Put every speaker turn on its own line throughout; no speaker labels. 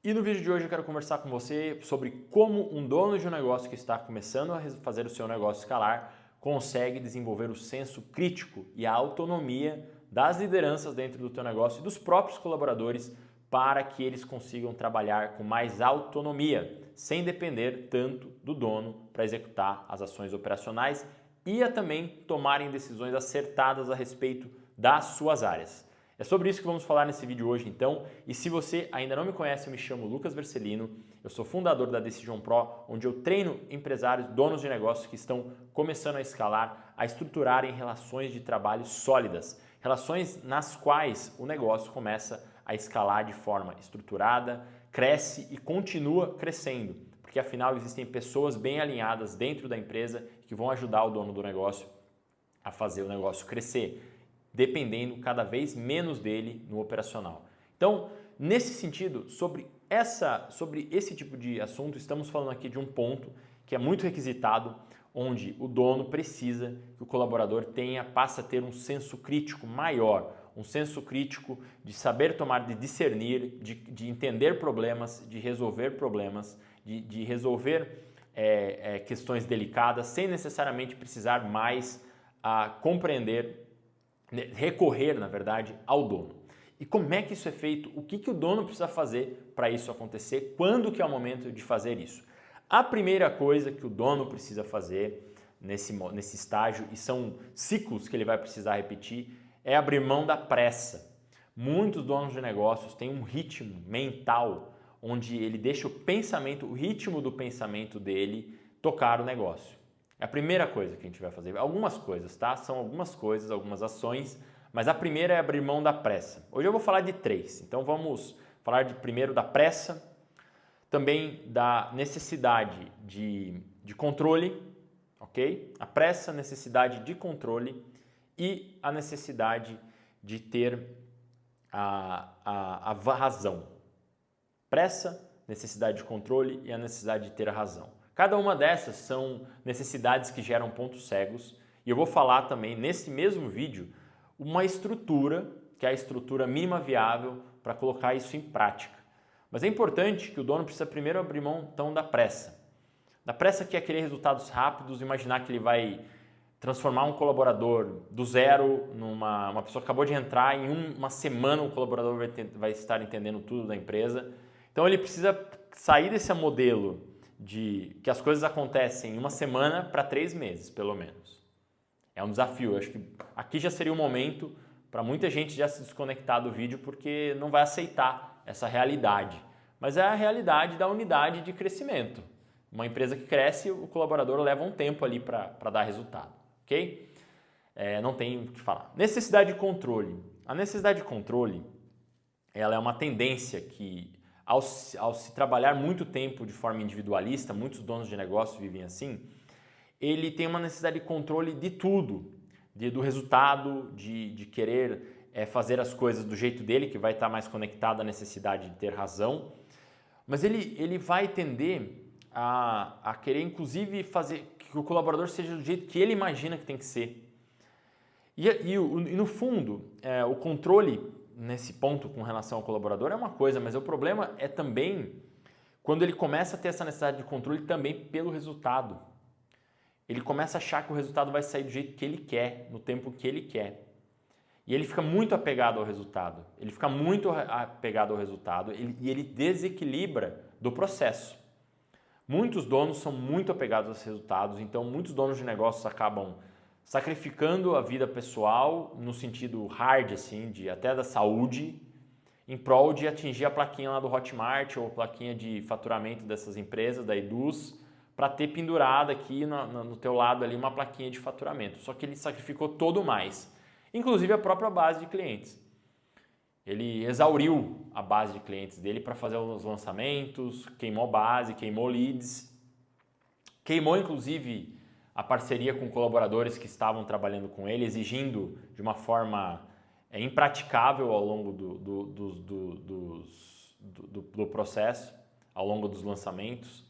E no vídeo de hoje eu quero conversar com você sobre como um dono de um negócio que está começando a fazer o seu negócio escalar consegue desenvolver o senso crítico e a autonomia das lideranças dentro do teu negócio e dos próprios colaboradores para que eles consigam trabalhar com mais autonomia, sem depender tanto do dono para executar as ações operacionais e a também tomarem decisões acertadas a respeito das suas áreas. É sobre isso que vamos falar nesse vídeo hoje então, e se você ainda não me conhece, eu me chamo Lucas Vercelino, eu sou fundador da Decision Pro, onde eu treino empresários, donos de negócios que estão começando a escalar, a estruturarem relações de trabalho sólidas, relações nas quais o negócio começa a escalar de forma estruturada, cresce e continua crescendo, porque afinal existem pessoas bem alinhadas dentro da empresa que vão ajudar o dono do negócio a fazer o negócio crescer, dependendo cada vez menos dele no operacional. Então, nesse sentido, sobre esse tipo de assunto, estamos falando aqui de um ponto que é muito requisitado, onde o dono precisa que o colaborador passe a ter um senso crítico maior, um senso crítico de saber tomar, de discernir, de entender problemas, de resolver problemas, de resolver questões delicadas, sem necessariamente precisar mais recorrer, na verdade, ao dono. E como é que isso é feito? O que o dono precisa fazer para isso acontecer? Quando que é o momento de fazer isso? A primeira coisa que o dono precisa fazer nesse estágio, e são ciclos que ele vai precisar repetir, é abrir mão da pressa. Muitos donos de negócios têm um ritmo mental onde ele deixa o ritmo do pensamento dele tocar o negócio. É a primeira coisa que a gente vai fazer. Algumas coisas, tá? São algumas coisas, algumas ações, mas a primeira é abrir mão da pressa. Hoje eu vou falar de 3, então vamos falar primeiro da pressa, também da necessidade de controle, ok? A pressa, necessidade de controle e a necessidade de ter a razão. Pressa, necessidade de controle e a necessidade de ter a razão. Cada uma dessas são necessidades que geram pontos cegos e eu vou falar também nesse mesmo vídeo uma estrutura, que é a estrutura mínima viável para colocar isso em prática. Mas é importante que o dono precisa primeiro abrir mão então da pressa. Da pressa que é querer resultados rápidos, imaginar que ele vai transformar um colaborador do zero numa pessoa que acabou de entrar, em uma semana o colaborador vai estar entendendo tudo da empresa. Então ele precisa sair desse modelo de que as coisas acontecem em uma semana para 3 meses, pelo menos. É um desafio. Eu acho que aqui já seria o momento para muita gente já se desconectar do vídeo porque não vai aceitar essa realidade. Mas é a realidade da unidade de crescimento. Uma empresa que cresce, o colaborador leva um tempo ali para dar resultado, ok? Não tem o que falar. Necessidade de controle. A necessidade de controle, ela é uma tendência que ao se trabalhar muito tempo de forma individualista, muitos donos de negócio vivem assim, ele tem uma necessidade de controle de tudo, do resultado, de querer fazer as coisas do jeito dele, que vai estar mais conectado à necessidade de ter razão, mas ele vai tender a querer inclusive fazer que o colaborador seja do jeito que ele imagina que tem que ser. E no fundo, o controle nesse ponto com relação ao colaborador é uma coisa, mas o problema é também quando ele começa a ter essa necessidade de controle também pelo resultado. Ele começa a achar que o resultado vai sair do jeito que ele quer, no tempo que ele quer. E ele fica muito apegado ao resultado. Ele fica muito apegado ao resultado e ele desequilibra do processo. Muitos donos são muito apegados aos resultados, então muitos donos de negócios acabam sacrificando a vida pessoal no sentido hard, assim, até da saúde, em prol de atingir a plaquinha lá do Hotmart ou a plaquinha de faturamento dessas empresas, da Eduz, para ter pendurada aqui no teu lado ali uma plaquinha de faturamento. Só que ele sacrificou todo mais, inclusive a própria base de clientes. Ele exauriu a base de clientes dele para fazer os lançamentos, queimou base, queimou leads, queimou inclusive a parceria com colaboradores que estavam trabalhando com ele, exigindo de uma forma impraticável ao longo do processo, ao longo dos lançamentos.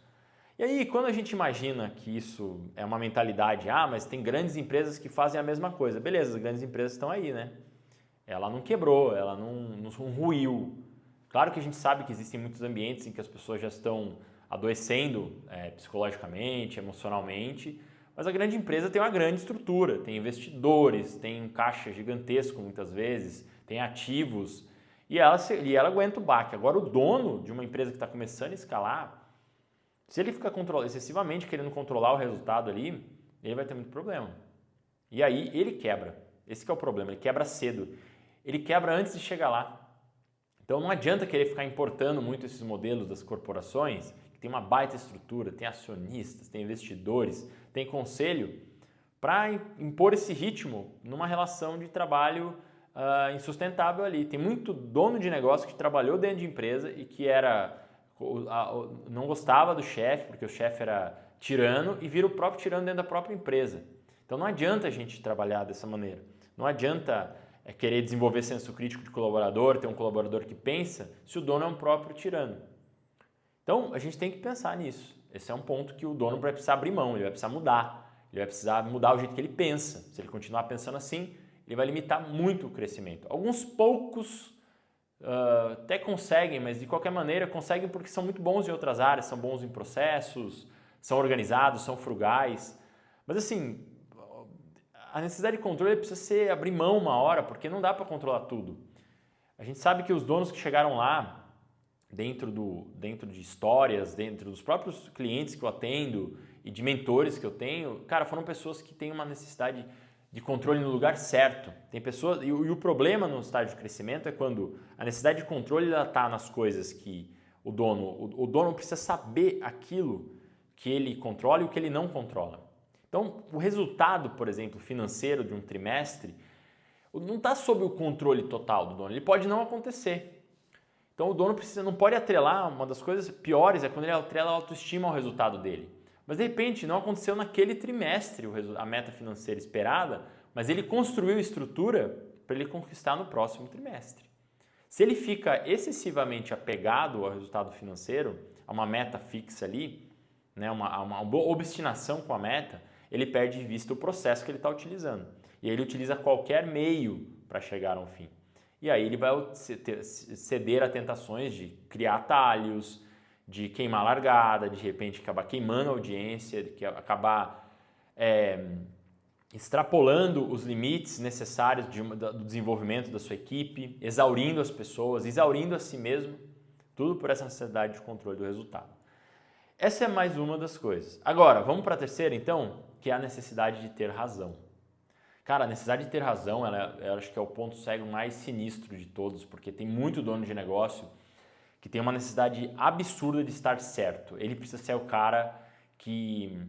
E aí, quando a gente imagina que isso é uma mentalidade, mas tem grandes empresas que fazem a mesma coisa. Beleza, as grandes empresas estão aí, né? Ela não quebrou, ela não ruiu. Claro que a gente sabe que existem muitos ambientes em que as pessoas já estão adoecendo psicologicamente, emocionalmente, mas a grande empresa tem uma grande estrutura, tem investidores, tem um caixa gigantesco muitas vezes, tem ativos e ela aguenta o baque. Agora o dono de uma empresa que está começando a escalar, se ele ficar excessivamente querendo controlar o resultado ali, ele vai ter muito problema. E aí ele quebra. Esse que é o problema, ele quebra cedo. Ele quebra antes de chegar lá. Então não adianta querer ficar importando muito esses modelos das corporações, que tem uma baita estrutura, tem acionistas, tem investidores, tem conselho, para impor esse ritmo numa relação de trabalho insustentável ali. Tem muito dono de negócio que trabalhou dentro de empresa e que não gostava do chefe, porque o chefe era tirano, e vira o próprio tirano dentro da própria empresa. Então não adianta a gente trabalhar dessa maneira. Não adianta querer desenvolver senso crítico de colaborador, ter um colaborador que pensa, se o dono é um próprio tirano. Então a gente tem que pensar nisso. Esse é um ponto que o dono vai precisar abrir mão, ele vai precisar mudar. Ele vai precisar mudar o jeito que ele pensa. Se ele continuar pensando assim, ele vai limitar muito o crescimento. Alguns poucos até conseguem, mas de qualquer maneira conseguem porque são muito bons em outras áreas, são bons em processos, são organizados, são frugais. Mas assim, a necessidade de controle precisa abrir mão uma hora, porque não dá para controlar tudo. A gente sabe que os donos que chegaram lá, dentro de histórias, dentro dos próprios clientes que eu atendo e de mentores que eu tenho, cara, foram pessoas que têm uma necessidade de controle no lugar certo. Tem pessoas, e o problema no estágio de crescimento é quando a necessidade de controle está nas coisas que o dono precisa saber aquilo que ele controla e o que ele não controla. Então, o resultado, por exemplo, financeiro de um trimestre não está sob o controle total do dono. Ele pode não acontecer. Então, o dono não pode atrelar. Uma das coisas piores é quando ele atrela a autoestima ao resultado dele. Mas, de repente, não aconteceu naquele trimestre a meta financeira esperada, mas ele construiu estrutura para ele conquistar no próximo trimestre. Se ele fica excessivamente apegado ao resultado financeiro, a uma meta fixa ali, né, uma obstinação com a meta, ele perde de vista o processo que ele está utilizando. E aí ele utiliza qualquer meio para chegar ao fim. E aí ele vai ceder a tentações de criar atalhos, de queimar largada, de repente acabar queimando a audiência, de acabar extrapolando os limites necessários do desenvolvimento da sua equipe, exaurindo as pessoas, exaurindo a si mesmo, tudo por essa necessidade de controle do resultado. Essa é mais uma das coisas. Agora, vamos para a terceira então, que é a necessidade de ter razão. Cara, a necessidade de ter razão, eu acho que é o ponto cego mais sinistro de todos, porque tem muito dono de negócio que tem uma necessidade absurda de estar certo. Ele precisa ser o cara que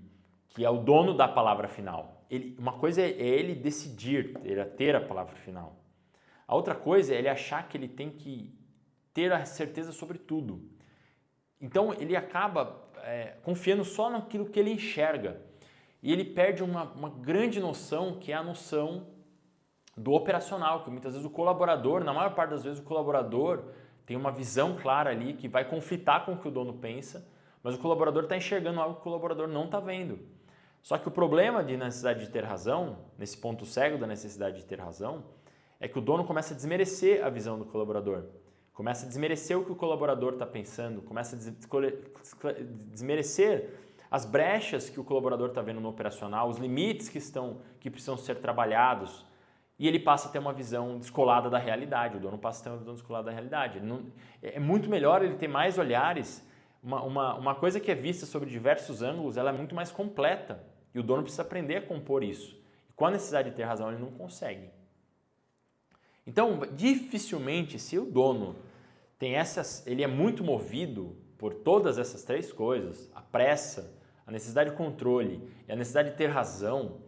é o dono da palavra final. Uma coisa é ele decidir, ter a palavra final. A outra coisa é ele achar que ele tem que ter a certeza sobre tudo. Então ele acaba confiando só naquilo que ele enxerga. E ele perde uma grande noção, que é a noção do operacional, que muitas vezes o colaborador, na maior parte das vezes o colaborador tem uma visão clara ali que vai conflitar com o que o dono pensa, mas o colaborador está enxergando algo que o colaborador não está vendo. Só que o problema de necessidade de ter razão, nesse ponto cego da necessidade de ter razão, é que o dono começa a desmerecer a visão do colaborador. Começa a desmerecer o que o colaborador está pensando, começa a desmerecer as brechas que o colaborador está vendo no operacional, os limites que precisam ser trabalhados, e ele passa a ter uma visão descolada da realidade, o dono passa a ter uma visão descolada da realidade. É muito melhor ele ter mais olhares, uma coisa que é vista sobre diversos ângulos, ela é muito mais completa, e o dono precisa aprender a compor isso. E com a necessidade de ter razão, ele não consegue. Então, dificilmente, se o dono ele é muito movido por todas essas três coisas, a pressa, a necessidade de controle e a necessidade de ter razão,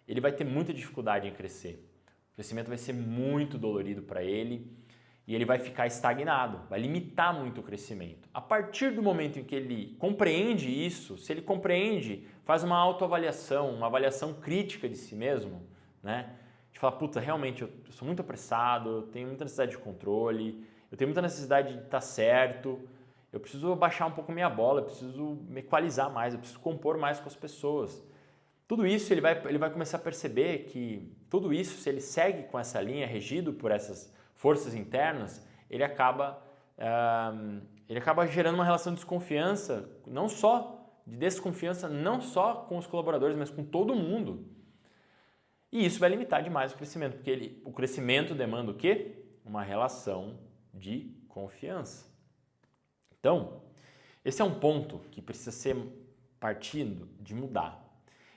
ele vai ter muita dificuldade em crescer. O crescimento vai ser muito dolorido para ele e ele vai ficar estagnado, vai limitar muito o crescimento. A partir do momento em que ele compreende isso, se ele compreende, faz uma autoavaliação, uma avaliação crítica de si mesmo, né? De falar, puta, realmente eu sou muito apressado, eu tenho muita necessidade de controle, eu tenho muita necessidade de estar certo, eu preciso baixar um pouco minha bola, eu preciso me equalizar mais, eu preciso compor mais com as pessoas. Tudo isso ele vai começar a perceber que tudo isso, se ele segue com essa linha, regido por essas forças internas, ele acaba ele acaba gerando uma relação de desconfiança, de desconfiança não só com os colaboradores, mas com todo mundo. E isso vai limitar demais o crescimento, porque o crescimento demanda o quê? Uma relação de confiança. Então, esse é um ponto que precisa ser partindo de mudar.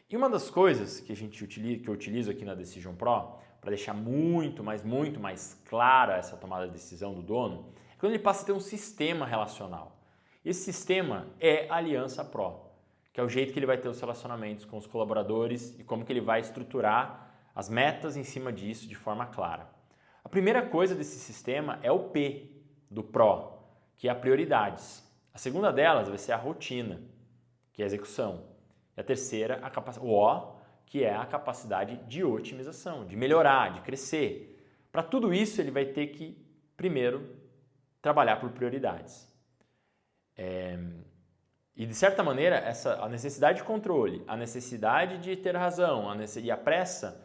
E uma das coisas que eu utilizo aqui na Decision Pro, para deixar muito mais clara essa tomada de decisão do dono, é quando ele passa a ter um sistema relacional. Esse sistema é a Aliança Pro, que é o jeito que ele vai ter os relacionamentos com os colaboradores e como que ele vai estruturar as metas em cima disso de forma clara. A primeira coisa desse sistema é o P do Pro, que é a prioridades. A segunda delas vai ser a rotina, que é a execução. E a terceira, o O, que é a capacidade de otimização, de melhorar, de crescer. Para tudo isso, ele vai ter que, primeiro, trabalhar por prioridades. E, de certa maneira, a necessidade de controle, a necessidade de ter razão e a pressa,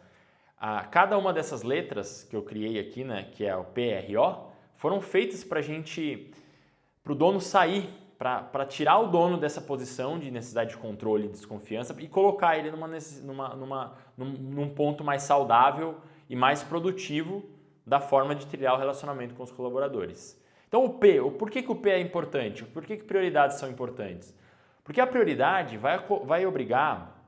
cada uma dessas letras que eu criei aqui, né, que é o PRO, foram feitas para o dono sair, para tirar o dono dessa posição de necessidade de controle e desconfiança e colocar ele num ponto mais saudável e mais produtivo da forma de trilhar o relacionamento com os colaboradores. Então por que o P é importante? Por que prioridades são importantes? Porque a prioridade vai obrigar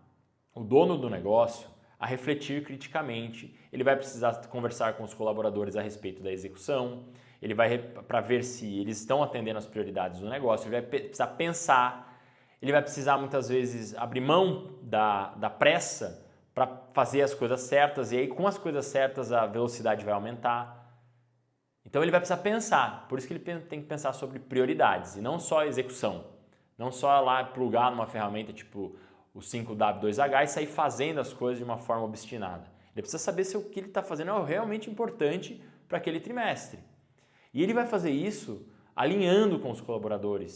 o dono do negócio a refletir criticamente, ele vai precisar conversar com os colaboradores a respeito da execução, ele vai para ver se eles estão atendendo as prioridades do negócio, ele vai precisar pensar, ele vai precisar muitas vezes abrir mão da pressa para fazer as coisas certas e aí com as coisas certas a velocidade vai aumentar. Então ele vai precisar pensar, por isso que ele tem que pensar sobre prioridades e não só a execução, não só lá plugar numa ferramenta tipo o 5W2H e sair fazendo as coisas de uma forma obstinada. Ele precisa saber se o que ele está fazendo é realmente importante para aquele trimestre. E ele vai fazer isso alinhando com os colaboradores,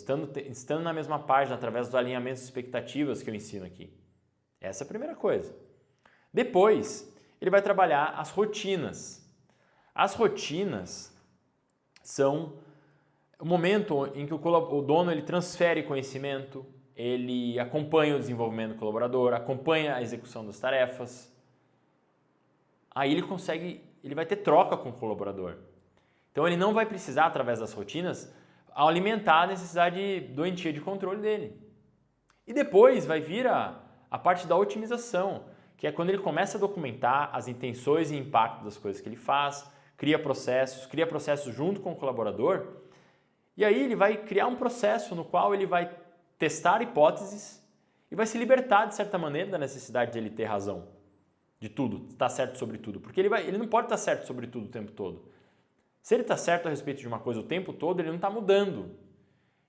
estando na mesma página através dos alinhamentos de expectativas que eu ensino aqui. Essa é a primeira coisa. Depois, ele vai trabalhar as rotinas. As rotinas são o momento em que o dono ele transfere conhecimento, ele acompanha o desenvolvimento do colaborador, acompanha a execução das tarefas. Aí ele vai ter troca com o colaborador. Então ele não vai precisar, através das rotinas, alimentar a necessidade doentia de controle dele. E depois vai vir a parte da otimização, que é quando ele começa a documentar as intenções e impacto das coisas que ele faz, cria processos junto com o colaborador, e aí ele vai criar um processo no qual ele vai testar hipóteses e vai se libertar, de certa maneira, da necessidade de ele ter razão de tudo, estar certo sobre tudo, porque ele não pode estar certo sobre tudo o tempo todo. Se ele está certo a respeito de uma coisa o tempo todo, ele não está mudando.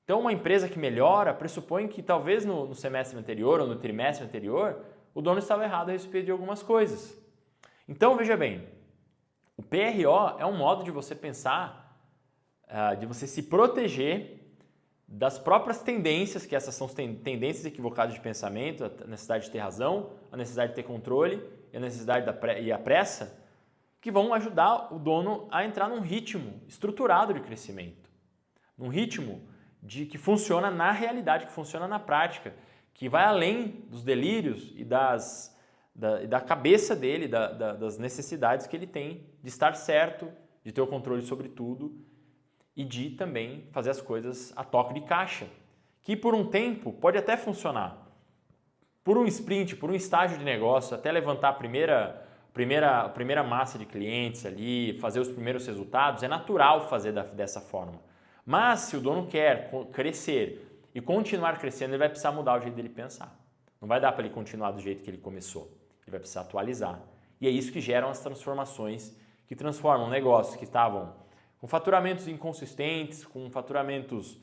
Então, uma empresa que melhora pressupõe que talvez no semestre anterior ou no trimestre anterior, o dono estava errado a respeito de algumas coisas. Então, veja bem, o PRO é um modo de você pensar, de você se proteger das próprias tendências, que essas são tendências equivocadas de pensamento, a necessidade de ter razão, a necessidade de ter controle e a necessidade e a pressa, que vão ajudar o dono a entrar num ritmo estruturado de crescimento, num ritmo que funciona na realidade, que funciona na prática, que vai além dos delírios e da cabeça dele, das necessidades que ele tem de estar certo, de ter o controle sobre tudo e de também fazer as coisas a toque de caixa, que por um tempo pode até funcionar. Por um sprint, por um estágio de negócio, até levantar a primeira massa de clientes ali, fazer os primeiros resultados, é natural fazer dessa forma. Mas se o dono quer crescer e continuar crescendo, ele vai precisar mudar o jeito dele pensar. Não vai dar para ele continuar do jeito que ele começou. Ele vai precisar atualizar. E é isso que geram as transformações que transformam negócios que estavam com faturamentos inconsistentes, com faturamentos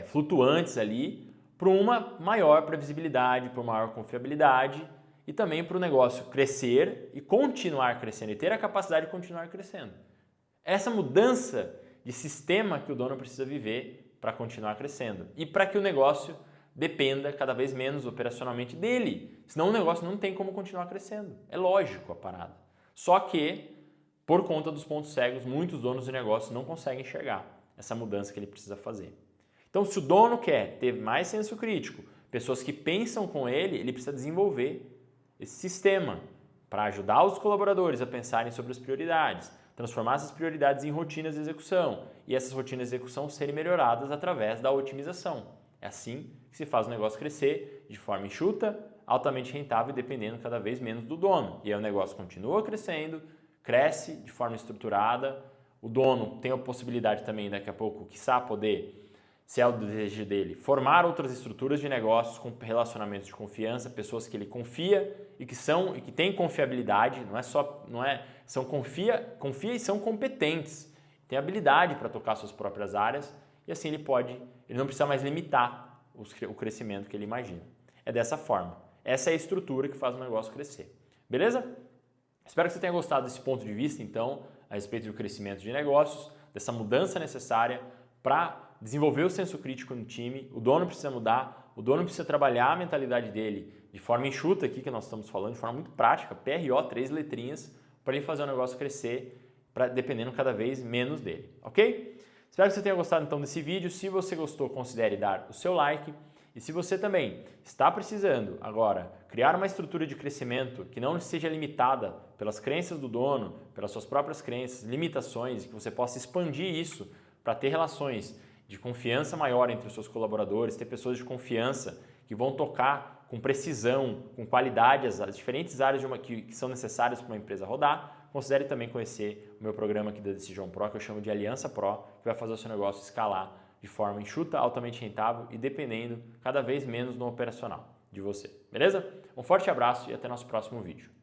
flutuantes ali, para uma maior previsibilidade, para uma maior confiabilidade e também para o negócio crescer e continuar crescendo e ter a capacidade de continuar crescendo. Essa mudança de sistema que o dono precisa viver para continuar crescendo e para que o negócio dependa cada vez menos operacionalmente dele, senão o negócio não tem como continuar crescendo. É lógico a parada. Só que, por conta dos pontos cegos, muitos donos de negócio não conseguem enxergar. essa mudança que ele precisa fazer. Então, se o dono quer ter mais senso crítico, pessoas que pensam com ele precisa desenvolver esse sistema para ajudar os colaboradores a pensarem sobre as prioridades, transformar essas prioridades em rotinas de execução e essas rotinas de execução serem melhoradas através da otimização. É assim que se faz o negócio crescer de forma enxuta, altamente rentável e dependendo cada vez menos do dono. E aí o negócio continua crescendo, cresce de forma estruturada, o dono tem a possibilidade também daqui a pouco, quiçá, poder, se é o desejo dele, formar outras estruturas de negócios com relacionamentos de confiança, pessoas que ele confia e que têm confiabilidade, confia e são competentes, tem habilidade para tocar suas próprias áreas e assim ele não precisa mais limitar o crescimento que ele imagina. É dessa forma. Essa é a estrutura que faz o negócio crescer. Beleza? Espero que você tenha gostado desse ponto de vista, então, a respeito do crescimento de negócios, dessa mudança necessária para desenvolver o senso crítico no time. O dono precisa mudar, o dono precisa trabalhar a mentalidade dele de forma enxuta aqui, que nós estamos falando, de forma muito prática, PRO, 3 letrinhas, para ele fazer o negócio crescer, dependendo cada vez menos dele, ok? Espero que você tenha gostado então desse vídeo. Se você gostou, considere dar o seu like. E se você também está precisando agora criar uma estrutura de crescimento que não seja limitada pelas crenças do dono, pelas suas próprias crenças, limitações, que você possa expandir isso para ter relações de confiança maior entre os seus colaboradores, ter pessoas de confiança que vão tocar com precisão, com qualidade as diferentes áreas que são necessárias para uma empresa rodar, considere também conhecer o meu programa aqui da Decision Pro, que eu chamo de Aliança Pro, que vai fazer o seu negócio escalar de forma enxuta, altamente rentável e dependendo cada vez menos no operacional de você. Beleza? Um forte abraço e até nosso próximo vídeo.